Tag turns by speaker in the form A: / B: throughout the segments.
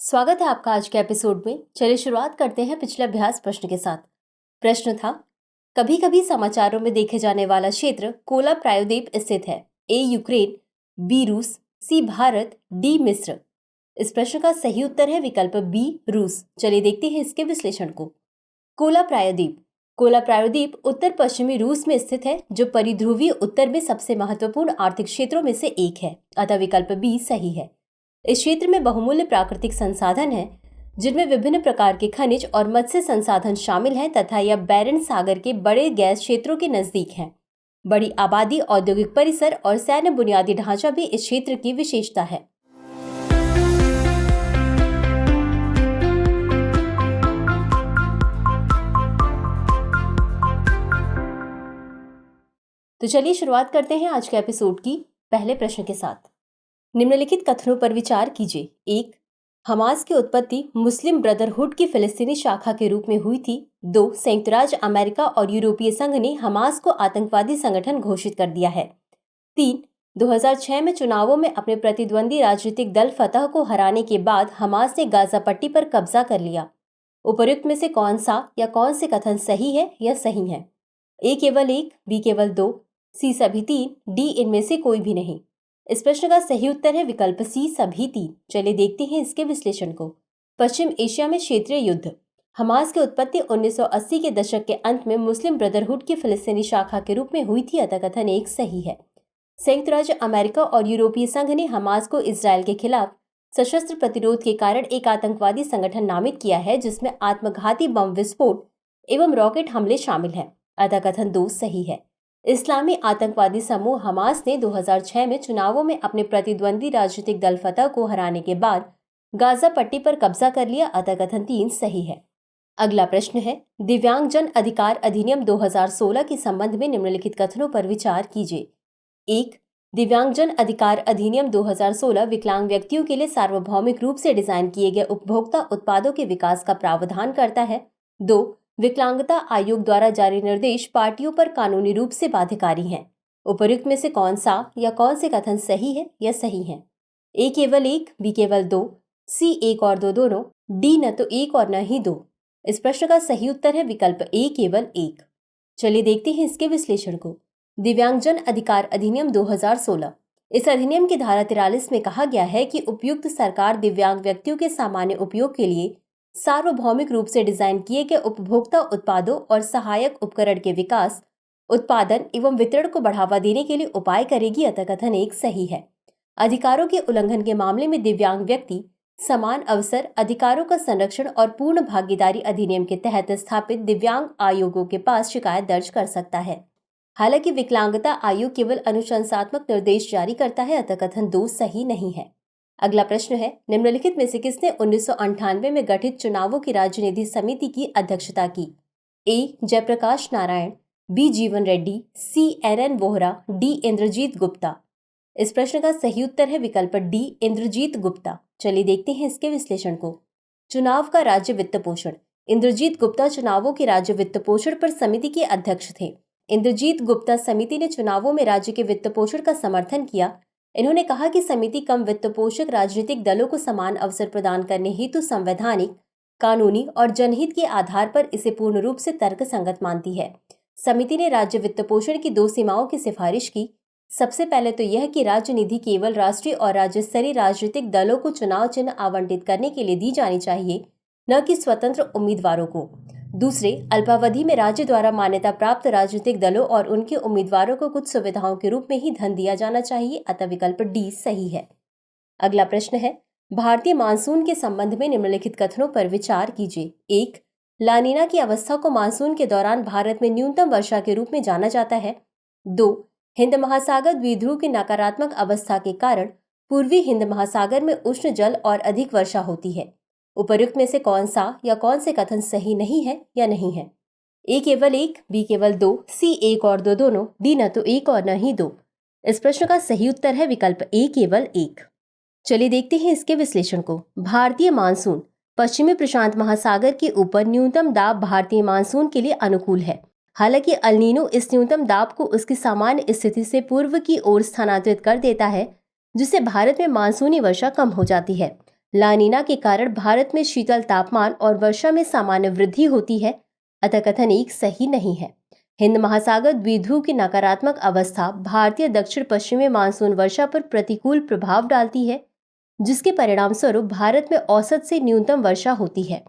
A: स्वागत है आपका आज के एपिसोड में। चलिए शुरुआत करते हैं पिछले अभ्यास प्रश्न के साथ। प्रश्न था, कभी कभी समाचारों में देखे जाने वाला क्षेत्र कोला प्रायद्वीप स्थित है। ए यूक्रेन, बी रूस, सी भारत, डी मिस्र। इस प्रश्न का सही उत्तर है विकल्प बी रूस। चलिए देखते हैं इसके विश्लेषण को। कोला प्रायद्वीप उत्तर पश्चिमी रूस में स्थित है, जो परिध्रुवीय उत्तर में सबसे महत्वपूर्ण आर्थिक क्षेत्रों में से एक है। अतः विकल्प बी सही है। इस क्षेत्र में बहुमूल्य प्राकृतिक संसाधन हैं, जिनमें विभिन्न प्रकार के खनिज और मत्स्य संसाधन शामिल हैं तथा यह बैरेंट सागर के बड़े गैस क्षेत्रों के नजदीक है। बड़ी आबादी, औद्योगिक परिसर और सैन्य बुनियादी ढांचा भी इस क्षेत्र की विशेषता है। तो चलिए शुरुआत करते हैं आज के एपिसोड की पहले प्रश्न के साथ। निम्नलिखित कथनों पर विचार कीजिए। 1. हमास की उत्पत्ति मुस्लिम ब्रदरहुड की फिलिस्तीनी शाखा के रूप में हुई थी। 2. संयुक्त राज्य अमेरिका और यूरोपीय संघ ने हमास को आतंकवादी संगठन घोषित कर दिया है। 3. 2006 में चुनावों में अपने प्रतिद्वंदी राजनीतिक दल फतह को हराने के बाद हमास ने गाजा पट्टी पर कब्जा कर लिया। उपर्युक्त में से कौन सा या कौन से कथन सही है या सही है? ए केवल 1, बी केवल 2, सी सभी 3, डी इनमें से कोई भी नहीं। इस प्रश्न का सही उत्तर है विकल्प सी सभी 3। चलिए देखते हैं इसके विश्लेषण को। पश्चिम एशिया में क्षेत्रीय युद्ध। हमास की उत्पत्ति 1980 के दशक के अंत में मुस्लिम ब्रदरहुड की फिलिस्तीनी शाखा के रूप में हुई थी। अतः कथन 1 सही है। संयुक्त राज्य अमेरिका और यूरोपीय संघ ने हमास को इसराइल के खिलाफ सशस्त्र प्रतिरोध के कारण एक आतंकवादी संगठन नामित किया है, जिसमें आत्मघाती बम विस्फोट एवं रॉकेट हमले शामिल हैं। अतः कथन 2 सही है। इस्लामी आतंकवादी समूह हमास ने 2006 में चुनावों में अपने प्रतिद्वंदी राजनीतिक दल फतह को हराने के बाद गाजा पट्टी पर कब्जा कर लिया। अतः कथन 3 सही है। अगला प्रश्न है, दिव्यांगजन अधिकार अधिनियम 2016 के संबंध में निम्नलिखित कथनों पर विचार कीजिए। 1. दिव्यांगजन अधिकार अधिनियम 2016 विकलांग व्यक्तियों के लिए सार्वभौमिक रूप से डिजाइन किए गए उपभोक्ता उत्पादों के विकास का प्रावधान करता है। 2. विकलांगता आयोग द्वारा जारी निर्देश पार्टियों पर कानूनी रूप से बाध्यकारी हैं। उपर्युक्त में से कौन सा या कौन से कथन सही है या सही है? ए केवल 1, बी केवल 2, सी 1 और 2 दोनों, डी न तो 1 और न ही 2। इस प्रश्न का सही उत्तर है विकल्प ए केवल 1। चलिए देखते हैं इसके विश्लेषण को। दिव्यांगजन अधिकार अधिनियम 2016। इस अधिनियम की धारा 43 में कहा गया है कि उपयुक्त सरकार दिव्यांग व्यक्तियों के सामान्य उपयोग के लिए सार्वभौमिक रूप से डिजाइन किए गए उपभोक्ता उत्पादों और सहायक उपकरण के विकास, उत्पादन एवं वितरण को बढ़ावा देने के लिए उपाय करेगी। अतः कथन 1 सही है। अधिकारों के उल्लंघन के मामले में दिव्यांग व्यक्ति समान अवसर, अधिकारों का संरक्षण और पूर्ण भागीदारी अधिनियम के तहत स्थापित दिव्यांग आयोगों के पास शिकायत दर्ज कर सकता है। हालांकि विकलांगता आयोग केवल अनुशंसात्मक निर्देश जारी करता है। अतः कथन 2 सही नहीं है। अगला प्रश्न है, निम्नलिखित में से किसने 1998 में गठित चुनावों की राज्य समिति की अध्यक्षता की? ए जयप्रकाश नारायण, बी जीवन रेड्डी, सी NN वोहरा, डी इंद्रजीत गुप्ता। इस प्रश्न का सही उत्तर है विकल्प डी इंद्रजीत गुप्ता। चलिए देखते हैं इसके विश्लेषण को। चुनाव का राज्य वित्त पोषण। इंद्रजीत गुप्ता चुनावों के राज्य वित्त पोषण पर समिति के अध्यक्ष थे। इंद्रजीत गुप्ता समिति ने चुनावों में राज्य के वित्त पोषण का समर्थन किया। इन्होंने कहा कि समिति कम वित्त पोषक राजनीतिक दलों को समान अवसर प्रदान करने हेतु संवैधानिक, कानूनी और जनहित के आधार पर इसे पूर्ण रूप से तर्कसंगत मानती है। समिति ने राज्य वित्त पोषण की 2 सीमाओं की सिफारिश की। सबसे पहले तो यह कि राज्य निधि केवल राष्ट्रीय और राज्य स्तरीय राजनीतिक दलों को चुनाव चिन्ह आवंटित करने के लिए दी जानी चाहिए, न कि स्वतंत्र उम्मीदवारों को। दूसरे, अल्पावधि में राज्य द्वारा मान्यता प्राप्त राजनीतिक दलों और उनके उम्मीदवारों को कुछ सुविधाओं के रूप में ही धन दिया जाना चाहिए। अतः विकल्प डी सही है। अगला प्रश्न है, भारतीय मानसून के संबंध में निम्नलिखित कथनों पर विचार कीजिए। 1. लानीना की अवस्था को मानसून के दौरान भारत में न्यूनतम वर्षा के रूप में जाना जाता है। 2. हिंद महासागर द्विध्रुव की नकारात्मक अवस्था के कारण पूर्वी हिंद महासागर में उष्ण जल और अधिक वर्षा होती है। उपर्युक्त में से कौन सा या कौन से कथन सही नहीं है या नहीं है? ए केवल 1, बी केवल 2, सी 1 और 2 दोनों, डी न तो 1 और न ही 2। इस प्रश्न का सही उत्तर है विकल्प ए केवल 1। चलिए देखते हैं इसके विश्लेषण को। भारतीय मानसून। पश्चिमी प्रशांत महासागर के ऊपर न्यूनतम दाब भारतीय मानसून के लिए अनुकूल है। हालांकि अल नीनो इस न्यूनतम दाब को उसकी सामान्य स्थिति से पूर्व की ओर स्थानांतरित कर देता है, जिससे भारत में मानसूनी वर्षा कम हो जाती है। लानीना के कारण भारत में शीतल तापमान और वर्षा में सामान्य वृद्धि होती है, अतः कथन एक सही नहीं है। हिंद महासागर द्विध्रुव की नकारात्मक अवस्था भारतीय दक्षिण पश्चिमी मानसून वर्षा पर प्रतिकूल प्रभाव डालती है, जिसके परिणाम स्वरूप भारत में औसत से न्यूनतम वर्षा होती है।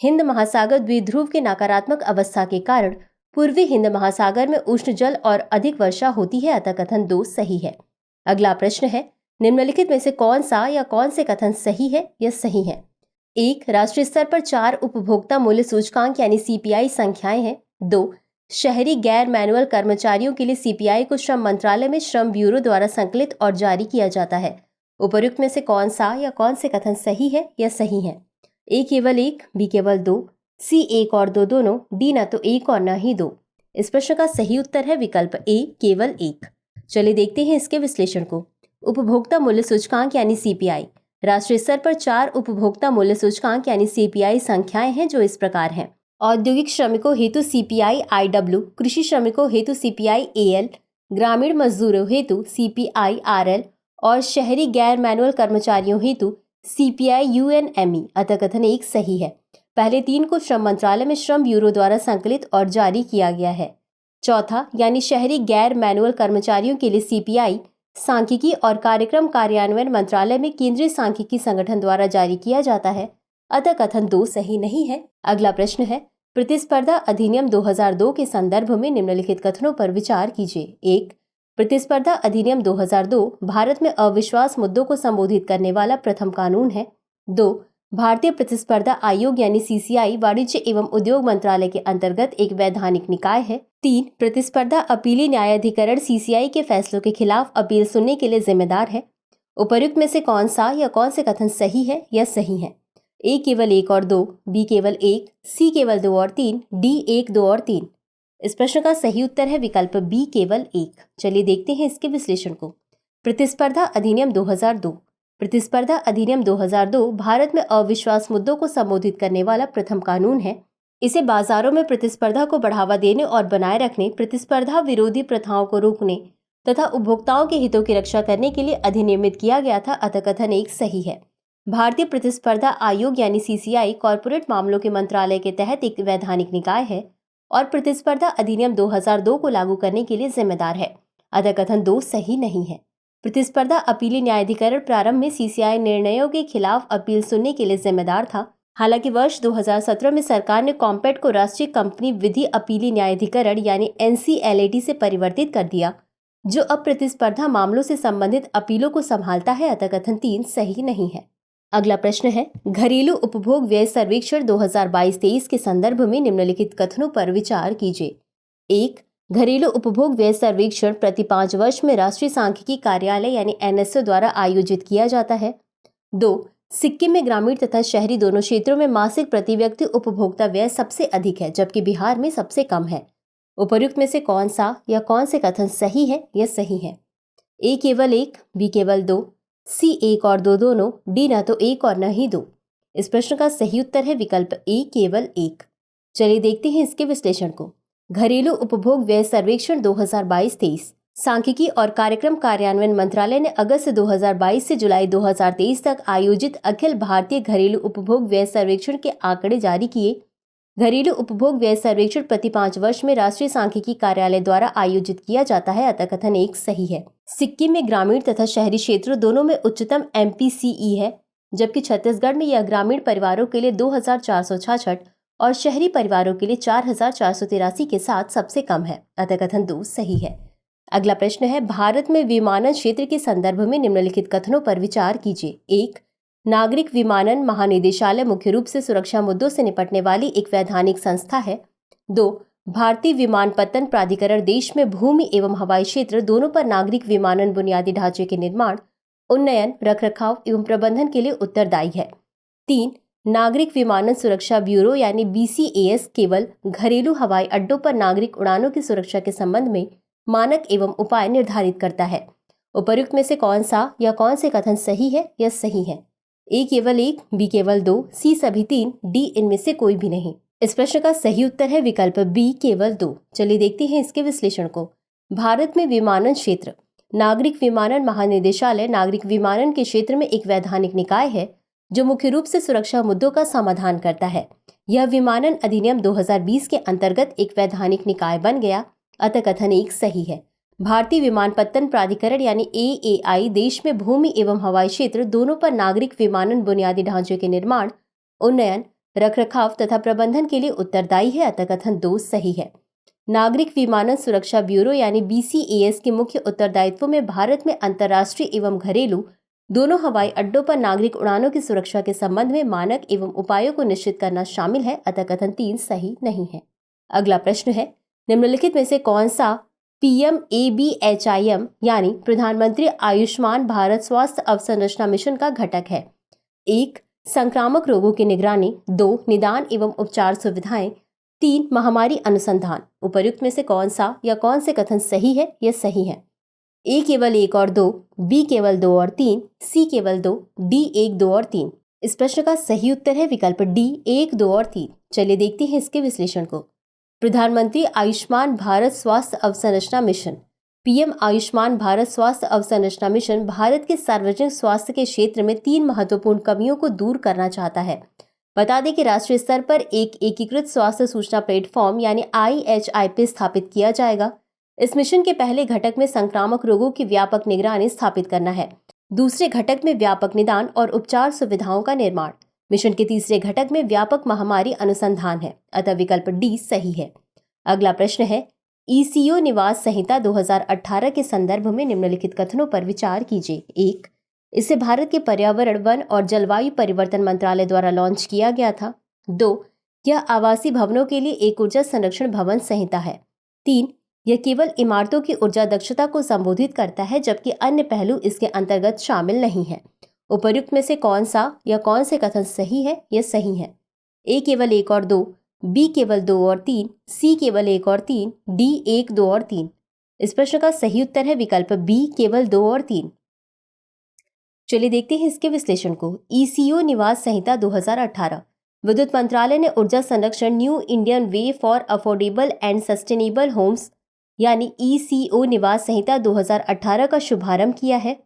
A: हिंद महासागर द्विध्रुव के नकारात्मक अवस्था के कारण पूर्वी हिंद महासागर में उष्ण जल और अधिक वर्षा होती है, अतः कथन 2 सही है। अगला प्रश्न है, निम्नलिखित में से कौन सा या कौन से कथन सही है या सही है? 1. राष्ट्रीय स्तर पर 4 उपभोक्ता मूल्य सूचकांक यानी CPI संख्याएं हैं। 2. शहरी गैर मैनुअल कर्मचारियों के लिए CPI को श्रम मंत्रालय में श्रम ब्यूरो द्वारा संकलित और जारी किया जाता है। उपर्युक्त में से कौन सा या कौन से कथन सही है या सही है? A केवल 1, B केवल 2, C 1 और 2 दोनों, D न तो 1 और न ही 2। इस प्रश्न का सही उत्तर है विकल्प A केवल 1। चलिए देखते हैं इसके विश्लेषण को। उपभोक्ता मूल्य सूचकांक यानी CPI। राष्ट्रीय स्तर पर 4 उपभोक्ता मूल्य सूचकांक यानी CPI संख्याएं हैं जो इस प्रकार हैं। औद्योगिक श्रमिकों हेतु CPI IW, कृषि श्रमिकों हेतु CPI AL, ग्रामीण मजदूरों हेतु CPI RL और शहरी गैर मैनुअल कर्मचारियों हेतु CPI UNME, अतः कथन 1 सही है। पहले 3 को श्रम मंत्रालय में श्रम ब्यूरो द्वारा संकलित और जारी किया गया है। चौथा यानी शहरी गैर मैनुअल कर्मचारियों के लिए CPI सांख्यिकी और कार्यक्रम कार्यान्वयन मंत्रालय में केंद्रीय सांख्यिकी संगठन द्वारा जारी किया जाता है, अतः कथन 2 सही नहीं है। अगला प्रश्न है, प्रतिस्पर्धा अधिनियम 2002 के संदर्भ में निम्नलिखित कथनों पर विचार कीजिए। 1. प्रतिस्पर्धा अधिनियम 2002 भारत में अविश्वास मुद्दों को संबोधित करने वाला प्रथम कानून है। 2. भारतीय प्रतिस्पर्धा आयोग यानी CCI वाणिज्य एवं उद्योग मंत्रालय के अंतर्गत एक वैधानिक निकाय है। 3. प्रतिस्पर्धा अपीली न्यायाधिकरण CCI के फैसलों के खिलाफ अपील सुनने के लिए जिम्मेदार है। उपर्युक्त में से कौन सा या कौन से कथन सही है या सही है? A केवल 1 और 2, B केवल 1, C केवल 2 और 3, D 1, 2 और 3। इस प्रश्न का सही उत्तर है विकल्प B केवल 1। चलिए देखते हैं इसके विश्लेषण को। प्रतिस्पर्धा अधिनियम 2002। प्रतिस्पर्धा अधिनियम 2002 भारत में अविश्वास मुद्दों को संबोधित करने वाला प्रथम कानून है। इसे बाजारों में प्रतिस्पर्धा को बढ़ावा देने और बनाए रखने, प्रतिस्पर्धा विरोधी प्रथाओं को रोकने तथा उपभोक्ताओं के हितों की रक्षा करने के लिए अधिनियमित किया गया था, अतः कथन 1 सही है। भारतीय प्रतिस्पर्धा आयोग यानी CCI कॉर्पोरेट मामलों के मंत्रालय के तहत एक वैधानिक निकाय है और प्रतिस्पर्धा अधिनियम 2002 को लागू करने के लिए जिम्मेदार है, अतः कथन 2 सही नहीं है। प्रतिस्पर्धा अपीली न्यायाधिकरण प्रारंभ में CCI निर्णयों के खिलाफ अपील सुनने के लिए जिम्मेदार था। हालांकि वर्ष 2017 में सरकार ने कॉम्पेट को राष्ट्रीय कंपनी विधि अपीली न्यायाधिकरण यानी NCLAT से परिवर्तित कर दिया, जो अब प्रतिस्पर्धा मामलों से संबंधित अपीलों को संभालता है, अतः कथन 3 सही नहीं है। अगला प्रश्न है, घरेलू उपभोग व्यय सर्वेक्षण 2022-23 के संदर्भ में निम्नलिखित कथनों पर विचार कीजिए। 1. घरेलू उपभोग व्यय सर्वेक्षण प्रति 5 वर्ष में राष्ट्रीय सांख्यिकी कार्यालय यानी NSO द्वारा आयोजित किया जाता है। 2. सिक्किम में ग्रामीण तथा शहरी दोनों क्षेत्रों में मासिक प्रति व्यक्ति उपभोक्ता व्यय सबसे अधिक है, जबकि बिहार में सबसे कम है। उपर्युक्त में से कौन सा या कौन से कथन सही है या सही है? A केवल 1, B केवल 2, C 1 और 2 दोनों, D न तो 1 और न ही 2। इस प्रश्न का सही उत्तर है विकल्प A केवल 1। चलिए देखते हैं इसके विश्लेषण को। घरेलू उपभोग व्यय सर्वेक्षण 2022-23 सांख्यिकी और कार्यक्रम कार्यान्वयन मंत्रालय ने अगस्त 2022 से जुलाई 2023 तक आयोजित अखिल भारतीय घरेलू उपभोग व्यय सर्वेक्षण के आंकड़े जारी किए। घरेलू उपभोग व्यय सर्वेक्षण प्रति 5 वर्ष में राष्ट्रीय सांख्यिकी कार्यालय द्वारा आयोजित किया जाता है, अतः कथन 1 सही है। सिक्किम में ग्रामीण तथा शहरी क्षेत्रों दोनों में उच्चतम MPCE है, जबकि छत्तीसगढ़ में यह ग्रामीण परिवारों के लिए 2466 और शहरी परिवारों के लिए 4483 के साथ सबसे कम है, अतः कथन 2 सही है। अगला प्रश्न है, भारत में विमानन क्षेत्र के संदर्भ में निम्नलिखित कथनों पर विचार कीजिए। 1. नागरिक विमानन महानिदेशालय मुख्य रूप से सुरक्षा मुद्दों से निपटने वाली एक वैधानिक संस्था है। 2. भारतीय विमानपत्तन प्राधिकरण देश में भूमि एवं हवाई क्षेत्र दोनों पर नागरिक विमानन बुनियादी ढांचे के निर्माण, उन्नयन, रखरखाव एवं प्रबंधन के लिए उत्तरदायी है। 3. नागरिक विमानन सुरक्षा ब्यूरो यानी BCAS केवल घरेलू हवाई अड्डों पर नागरिक उड़ानों की सुरक्षा के संबंध में मानक एवं उपाय निर्धारित करता है। उपर्युक्त में से कौन सा या कौन से कथन सही है या सही है? A केवल 1, B केवल 2, C सभी 3, D इनमें से कोई भी नहीं। इस प्रश्न का सही उत्तर है विकल्प B केवल 2। चलिए देखते हैं इसके विश्लेषण को। भारत में विमानन क्षेत्र। नागरिक विमानन महानिदेशालय नागरिक विमानन के क्षेत्र में एक वैधानिक निकाय है जो मुख्य रूप से सुरक्षा मुद्दों का समाधान करता है। यह विमानन अधिनियम 2020 के अंतर्गत एक वैधानिक निकाय बन गया, अतः कथन 1 सही है। भारतीय विमानपत्तन प्राधिकरण यानी AAI देश में भूमि एवं हवाई क्षेत्र दोनों पर नागरिक विमानन बुनियादी ढांचे के निर्माण, उन्नयन, रखरखाव तथा प्रबंधन के लिए उत्तरदायी है, अतः कथन 2 सही है। नागरिक विमानन सुरक्षा ब्यूरो यानी BCAS के मुख्य उत्तरदायित्वों में भारत में अंतर्राष्ट्रीय एवं घरेलू दोनों हवाई अड्डों पर नागरिक उड़ानों की सुरक्षा के संबंध में मानक एवं उपायों को निश्चित करना शामिल है, अतः कथन 3 सही नहीं है। अगला प्रश्न है, निम्नलिखित में से कौन सा PMABHIM यानी प्रधानमंत्री आयुष्मान भारत स्वास्थ्य अवसंरचना मिशन का घटक है? 1. संक्रामक रोगों की निगरानी, 2. निदान एवं उपचार सुविधाएं, 3. महामारी अनुसंधान। उपर्युक्त में से कौन सा या कौन से कथन सही है या सही है? A केवल 1 और 2, B केवल 2 और 3, C केवल 2, D 1, 2 और 3। इस प्रश्न का सही उत्तर है विकल्प D 1, 2 और 3। चलिए देखते हैं इसके विश्लेषण को। प्रधानमंत्री आयुष्मान भारत स्वास्थ्य अवसंरचना मिशन PM आयुष्मान भारत स्वास्थ्य अवसंरचना मिशन भारत के सार्वजनिक स्वास्थ्य के क्षेत्र में 3 महत्वपूर्ण कमियों को दूर करना चाहता है। बता दें कि राष्ट्रीय स्तर पर एक एकीकृत स्वास्थ्य सूचना प्लेटफॉर्म यानी IHIP स्थापित किया जाएगा। इस मिशन के पहले घटक में संक्रामक रोगों की व्यापक निगरानी स्थापित करना है। दूसरे घटक में व्यापक निदान और उपचार सुविधाओं का निर्माण। मिशन के तीसरे घटक में व्यापक महामारी अनुसंधान है, अतः विकल्प D सही है। अगला प्रश्न है, ECO निवास संहिता 2018 के संदर्भ में निम्नलिखित कथनों पर विचार कीजिए। 1. इसे भारत के पर्यावरण, वन और जलवायु परिवर्तन मंत्रालय द्वारा लॉन्च किया गया था। 2. यह आवासीय भवनों के लिए एक ऊर्जा संरक्षण भवन संहिता है। 3. यह केवल इमारतों की ऊर्जा दक्षता को संबोधित करता है, जबकि अन्य पहलू इसके अंतर्गत शामिल नहीं है। उपर्युक्त में से कौन सा या कौन से कथन सही है या सही है? A केवल 1 और 2, B केवल 2 और 3, C केवल 1 और 3, D 1, 2 और 3। इस प्रश्न का सही उत्तर है विकल्प B केवल 2 और 3। चलिए देखते हैं इसके विश्लेषण को। ECO निवास संहिता 2018 विद्युत मंत्रालय ने ऊर्जा संरक्षण new Indian way for affordable and sustainable homes यानी ECO निवास संहिता 2018 का शुभारंभ किया है,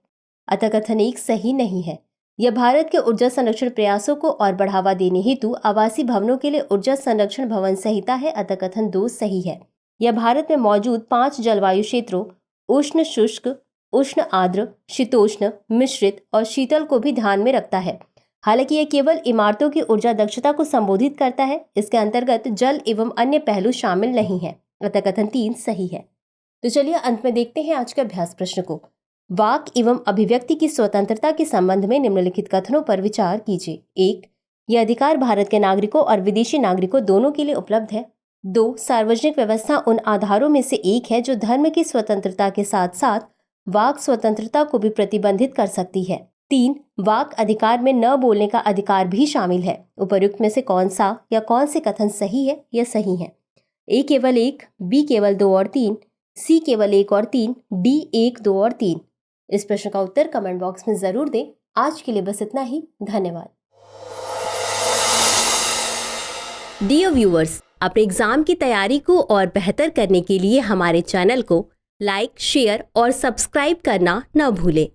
A: अतः कथन 1 सही नहीं है। यह भारत के ऊर्जा संरक्षण प्रयासों को और बढ़ावा देने हेतु आवासीय भवनों के लिए ऊर्जा संरक्षण भवन संहिता है, अतः कथन 2 सही है। यह भारत में मौजूद 5 जलवायु क्षेत्रों उष्ण शुष्क, उष्ण आर्द्र, शीतोष्ण, मिश्रित और शीतल को भी ध्यान में रखता है। हालांकि यह केवल इमारतों की ऊर्जा दक्षता को संबोधित करता है, इसके अंतर्गत जल एवं अन्य पहलू शामिल नहीं है, अतः कथन 3 सही है। तो चलिए अंत में देखते हैं आज के अभ्यास प्रश्न को। वाक एवं अभिव्यक्ति की स्वतंत्रता के संबंध में निम्नलिखित कथनों पर विचार कीजिए। 1. यह अधिकार भारत के नागरिकों और विदेशी नागरिकों दोनों के लिए उपलब्ध है। 2. सार्वजनिक व्यवस्था उन आधारों में से एक है जो धर्म की स्वतंत्रता के साथ साथ वाक स्वतंत्रता को भी प्रतिबंधित कर सकती है। 3. वाक अधिकार में न बोलने का अधिकार भी शामिल है। उपर्युक्त में से कौन सा या कौन से कथन सही है या सही है? A केवल 1, B केवल 2 और 3, C केवल 1 और 3, D 1, 2 और 3। इस प्रश्न का उत्तर कमेंट बॉक्स में जरूर दें। आज के लिए बस इतना ही। धन्यवाद। डियर व्यूअर्स, अपने एग्जाम की तैयारी को और बेहतर करने के लिए हमारे चैनल को लाइक, शेयर और सब्सक्राइब करना न भूलें।